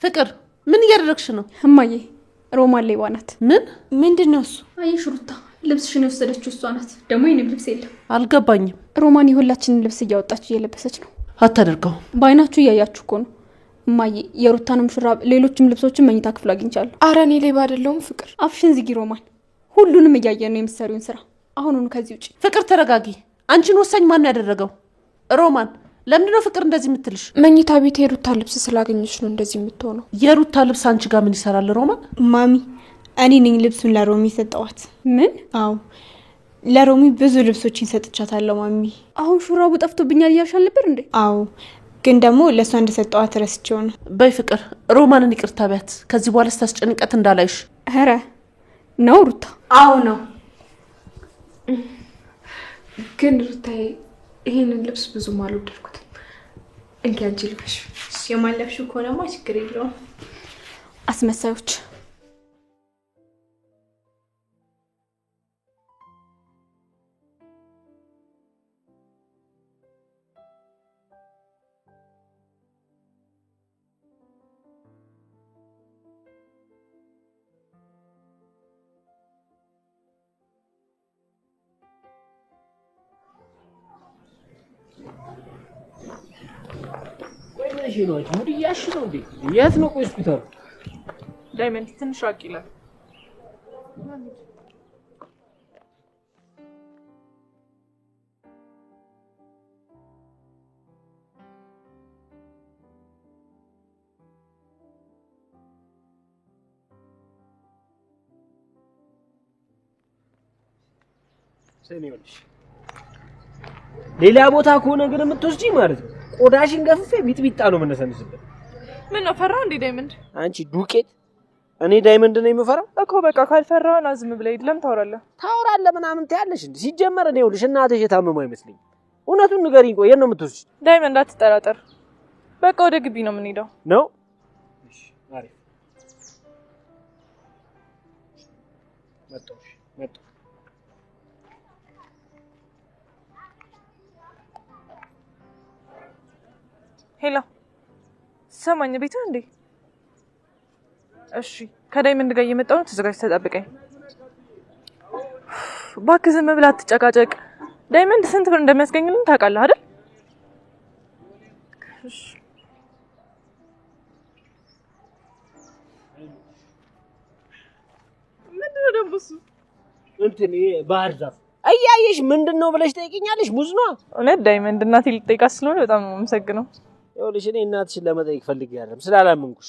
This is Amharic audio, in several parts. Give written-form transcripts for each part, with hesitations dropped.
ፍቅር ምን እያደረግሽ ነው? እማዬ ሮማን ሌባ ናት። ምንድነው እሱ? አየሽ ሩታ ልብስሽን የወሰደችው እሷ ናት። ደግሞ የኔ ልብስ የለም። አልገባኝም። ሮማን የሁላችንን ልብስ እያወጣች እየለበሰች ነው። አታደርገው። በአይናችሁ እያያችሁ እኮ ነው። እማዬ የሩታንም ሹራብ ሌሎችም ልብሶችን መኝታ ክፍል አግኝቻለሁ። አረ እኔ ሌባ አይደለሁም። ፍቅር አፍሽን ዝጊ ሮማን። ሁሉንም እያየን ነው የምትሰሪውን ስራ። አሁኑኑ ከዚህ ውጪ። ፍቅር ተረጋጊ። አንቺን ወሳኝ ማን ያደረገው? ሮማን ለምንድነው ፍቅር እንደዚህ የምትልሽ? መኝታ ቤት የሩታ ልብስ ስላገኘች ነው እንደዚህ የምትሆነው። የሩታ ልብስ አንቺ ጋር ምን ይሰራል? ሮማን ማሚ እኔ ነኝ ልብሱን ለሮሚ ሰጠዋት። ምን? አዎ ለሮሚ ብዙ ልብሶችን ሰጥቻታለሁ ማሚ። አሁን ሹራቡ ጠፍቶብኛል እያልሻል ነበር እንዴ? አዎ ግን ደግሞ ለእሷ እንደሰጠዋት ረስቼው ነው። በይ ፍቅር ሮማንን ይቅርታ ቢያት። ከዚህ በኋላ ስታስጨንቀት እንዳላይሽ። ኧረ ነው ሩታ? አዎ ነው። ግን ሩታዬ ይሄንን ልብስ ብዙም አልወደድኩትም። እንኪ አንቺ ልበሽ። የማለፍሽው ከሆነማ ችግር የለውም። አስመሳዮች። የት ነው ሆስፒታል? ዳይመንድ ትንሽ ራቅ ይላል። ሌላ ቦታ ከሆነ ግን የምትወስጂ ማለት ነው ቆዳሽን ገፍፌ ሚጥሚጣ ነው የምነሰንስበት። ምን ነው ፈራው እንዴ ዳይመንድ? አንቺ ዱቄት። እኔ ዳይመንድ ነው የምፈራው እኮ። በቃ ካልፈራው አዝም ብለህ ሄድ። ለምን ታወራለህ ምናምን ትያለሽ እንዴ? ሲጀመር እኔ ይኸውልሽ እናትሽ የታመሙ አይመስልኝ። እውነቱን ንገሪኝ። ቆይ የት ነው የምትወስጂ? ዳይመንድ አትጠራጠር። በቃ ወደ ግቢ ነው የምንሄደው ነው። እሺ አሪፍ መጣሁ። ሄሎ ሰማኝ። ቤት ነው እንዴ? እሺ ከዳይመንድ ጋር እየመጣሁ ነው። ተዘጋጅተህ ተጠብቀኝ። እባክህ ዝም ብለህ አትጨቃጨቅ። ዳይመንድ ስንት ብር እንደሚያስገኝልን ታውቃለህ አይደል? እሺ ምንድነው ደግሞ እሱ? እንትን ባህር ዛፍ እያየሽ ምንድነው ብለሽ ጠይቂኛለሽ? ሙዝ ነው እውነት? ዳይመንድ እናቴ ልጠይቃት ስለሆነ በጣም ነው የምሰግነው። ይኸውልሽ እኔ እናትሽን ለመጠየቅ ፈልጌ አይደለም ስላላመንኩሽ።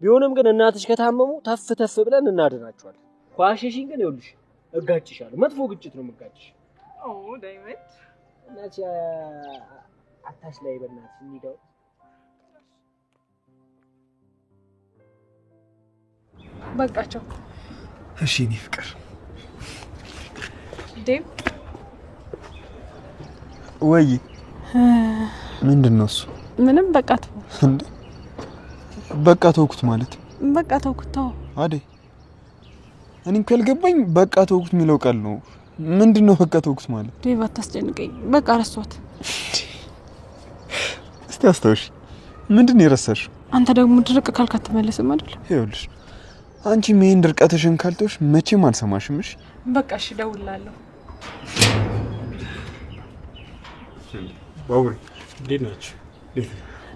ቢሆንም ግን እናትሽ ከታመሙ ተፍ ብለን እናድናቸዋለን። ኳሽሽን ግን ይኸውልሽ እጋጭሻለሁ። መጥፎ ግጭት ነው የምጋጭሽ። ዳይመንድ እናትሽ አታሽ ላይ በእናትሽ እንሂዳው። በቃቸው። እሺ እኔ ፍቅር ዴቭ ወይ ምንድነው እሱ? ምንም በቃ ተው እንዴ። በቃ ተውኩት ማለት በቃ ተውኩት። ተው አይደል? እኔም ካልገባኝ በቃ ተውኩት የሚለው ቃል ነው። ምንድነው በቃ ተውኩት ማለት? ዴቭ አታስጨንቀኝ። በቃ ረሷት። እስቲ አስታውሽ። ምንድነው የረሳሽው? አንተ ደግሞ ድርቅ ካልክ አትመለስም አይደል? ይኸውልሽ አንቺ ምን ድርቀትሽን ካልተውሽ መቼም አልሰማሽም። እሺ በቃ እሺ እደውልልሃለሁ። ባውሪ እንዴት ናችሁ?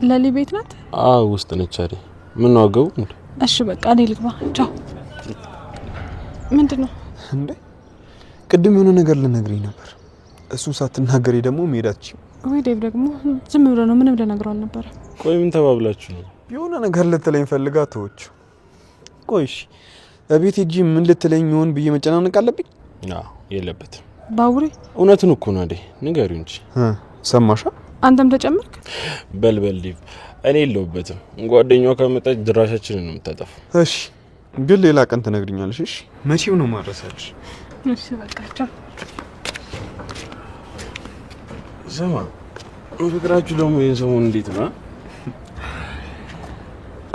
ለሊ ቤት ናት? አዎ ውስጥ ነች አይደል? ምን ነው አገቡ እንዴ? እሺ በቃ እኔ ልግባ። ቻው። ምንድነው እንዴ? ቅድም የሆነ ነገር ልነግርኝ ነበር። እሱን ሳትናገሪ ደግሞ መሄዳችሁ። ወይ ዴቭ ደግሞ ዝም ብሎ ነው ምንም ልነግረው አልነበረ። ቆይ ምን ተባብላችሁ ነው? የሆነ ነገር ልትለኝ ፈልጋ ተወች። ቆይሽ እቤት ሂጂ ምን ልትለኝ ይሆን ብዬ መጨናነቅ አለብኝ? አዎ የለበትም። ባቡሬ እውነቱን እኮ ነው አይደል? ንገሪው እንጂ። ሰማሻ? አንተም ተጨመርክ? በልበል ሊቭ እኔ የለሁበትም። ጓደኛዋ ከመጣች ድራሻችንን ነው የምታጠፋው። እሺ ግን ሌላ ቀን ትነግሪኛለሽ። እሺ መቼው ነው ማረሳልሽ? እሺ በቃ ቻው። ስማ ፍቅራችሁ ደግሞ ይሄን ሰሞን እንዴት ነው?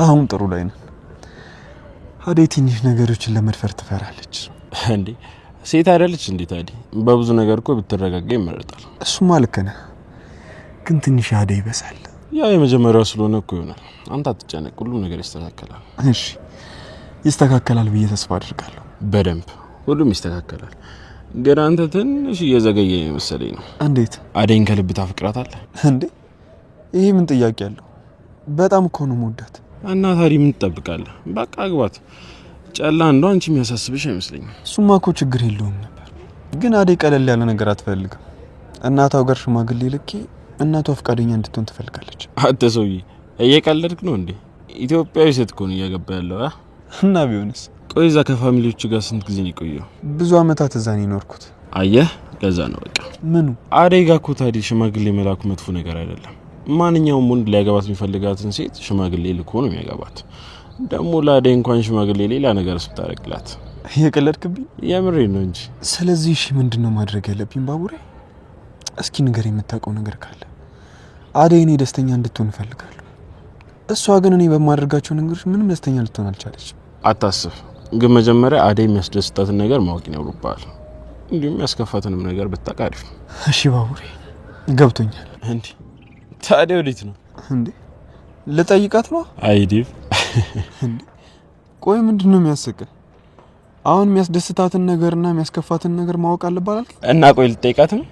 አሁን ጥሩ ላይ ነን። አደይ ትንሽ ነገሮችን ለመድፈር ትፈራለች። እንዴ ሴት አይደለች እንዴ ታዲያ? በብዙ ነገር እኮ ብትረጋጋ ይመረጣል። እሱማ ልክ ነህ፣ ግን ትንሽ አደይ ይበሳል። ያ የመጀመሪያው ስለሆነ እኮ ይሆናል። አንተ አትጨነቅ፣ ሁሉም ነገር ይስተካከላል። እሺ ይስተካከላል ብዬ ተስፋ አድርጋለሁ። በደንብ ሁሉም ይስተካከላል። ግን አንተ ትንሽ እየዘገየ መሰለኝ ነው። እንዴት? አደይን ከልብ ታፈቅራታለህ እንዴ? ይሄ ምን ጥያቄ አለው? በጣም እኮ ነው የምወዳት። እና ታዲያ ምን ትጠብቃለህ? በቃ አግባት። ጨላ እንደው አንቺ የሚያሳስብሽ አይመስለኝም። እሱማ እኮ ችግር የለውም ነበር፣ ግን አደይ ቀለል ያለ ነገር አትፈልግም። እናቷ ጋር ሽማግሌ ልኬ እናቷ ፈቃደኛ እንድትሆን ትፈልጋለች። አንተ ሰውዬ እየቀለድክ ነው እንዴ? ኢትዮጵያዊ ሴት እኮ ነው እያገባ ያለው። እና ቢሆንስ? ቆይ እዛ ከፋሚሊዎቹ ጋር ስንት ጊዜ ነው የቆየው? ብዙ አመታት እዛ ነው የኖርኩት። አየህ፣ ለዛ ነው በቃ። ምኑ? አደይ ጋር እኮ ታዲያ ሽማግሌ መላኩ መጥፎ ነገር አይደለም። ማንኛውም ወንድ ሊያገባት የሚፈልጋትን ሴት ሽማግሌ ልኮ ነው የሚያገባት። ደግሞ ለአደይ እንኳን ሽማግሌ ሌላ ነገር ስታረግላት። እየቀለድክብኝ? የምሬ ነው እንጂ። ስለዚህ እሺ ምንድነው ማድረግ ያለብኝ ባቡሬ? እስኪ ንገር፣ የምታውቀው ነገር ካለ። አደይ እኔ ደስተኛ እንድትሆን እፈልጋለሁ። እሷ ግን እኔ በማደርጋቸው ነገሮች ምንም ደስተኛ ልትሆን አልቻለችም። አታስብ፣ ግን መጀመሪያ አደይ የሚያስደስታትን ነገር ማወቅ ይኖርብሃል። እንዲሁም ያስከፋትንም ነገር ብታውቅ አሪፍ ነው። እሺ ባቡሬ ገብቶኛል። እንዴ ታዲያ ወዴት ነው እንዴ? ልጠይቃት ነው። አይዲቭ እንዴ ቆይ ምንድነው የሚያስቀው? አሁን የሚያስደስታትን ነገርና የሚያስከፋትን ነገር ማወቅ አለባት እና ቆይ ልጠይቃት ነው።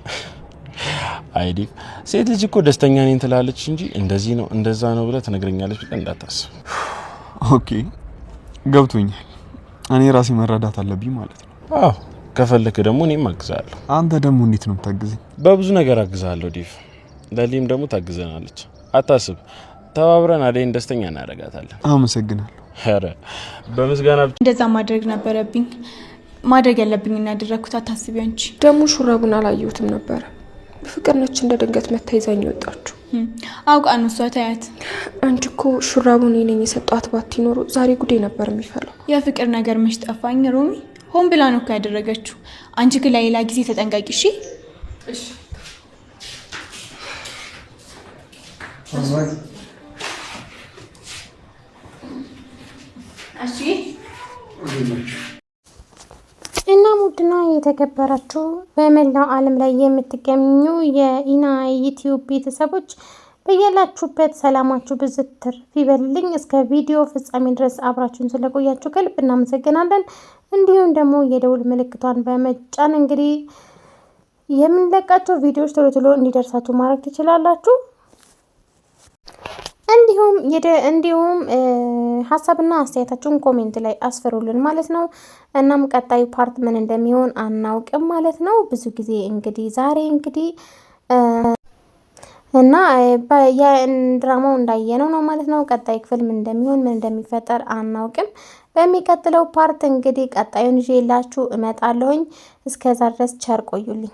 አይዲቭ ሴት ልጅ እኮ ደስተኛ ነኝ ትላለች እንጂ እንደዚህ ነው እንደዛ ነው ብለህ ትነግረኛለች ብለህ እንዳታስብ። ኦኬ ገብቶኛል። እኔ ራሴ መረዳት አለብኝ ማለት ነው። አዎ ከፈለክ ደግሞ እኔም አግዛለሁ። አንተ ደግሞ እንዴት ነው የምታግዘኝ? በብዙ ነገር አግዛለሁ ዲቭ። ለሊም ደግሞ ታግዘናለች። አታስብ፣ ተባብረን አደይን ደስተኛ እናደርጋታለን። አመሰግናለሁ። ኧረ በምስጋና እንደዛ ማድረግ ነበረብኝ። ማድረግ ያለብኝ እና ያደረኩት። አታስቢ አንቺ። ደግሞ ሹራቡን አላየሁትም ነበር። ፍቅር ነች እንደ ድንገት መታ ይዛኝ ወጣችሁ። አውቃ ነው እሷ። ታያት። አንቺ እኮ ሹራቡን እኔ ነኝ የሰጧት። ባትኖር ዛሬ ጉዴ ነበር የሚፈላው። የፍቅር ነገር መች ጠፋኝ ሮሚ። ሆን ብላ ነው እኮ ያደረገችው። አንቺ ግን ለሌላ ጊዜ ተጠንቀቂ እሺ? እሺ እና ሙድና የተከበራችሁ በመላው ዓለም ላይ የምትገኙ የኢና ዩቲዩብ ቤተሰቦች በያላችሁበት ሰላማችሁ ብዝትር ይበልልኝ። እስከ ቪዲዮ ፍጻሜ ድረስ አብራችሁን ስለቆያችሁ ከልብ እናመሰግናለን። እንዲሁም ደግሞ የደውል ምልክቷን በመጫን እንግዲህ የምንለቃቸው ቪዲዮዎች ቶሎ ቶሎ እንዲደርሳችሁ ማድረግ ትችላላችሁ። እንዲሁም ሀሳብና አስተያየታችሁን ኮሜንት ላይ አስፈሩልን ማለት ነው። እናም ቀጣዩ ፓርት ምን እንደሚሆን አናውቅም ማለት ነው። ብዙ ጊዜ እንግዲህ ዛሬ እንግዲህ እና ድራማው እንዳየነው ነው ማለት ነው። ቀጣይ ክፍል ምን እንደሚሆን ምን እንደሚፈጠር አናውቅም። በሚቀጥለው ፓርት እንግዲህ ቀጣዩን ይዤላችሁ እመጣለሁኝ። እስከዛ ድረስ ቸር ቆዩልኝ።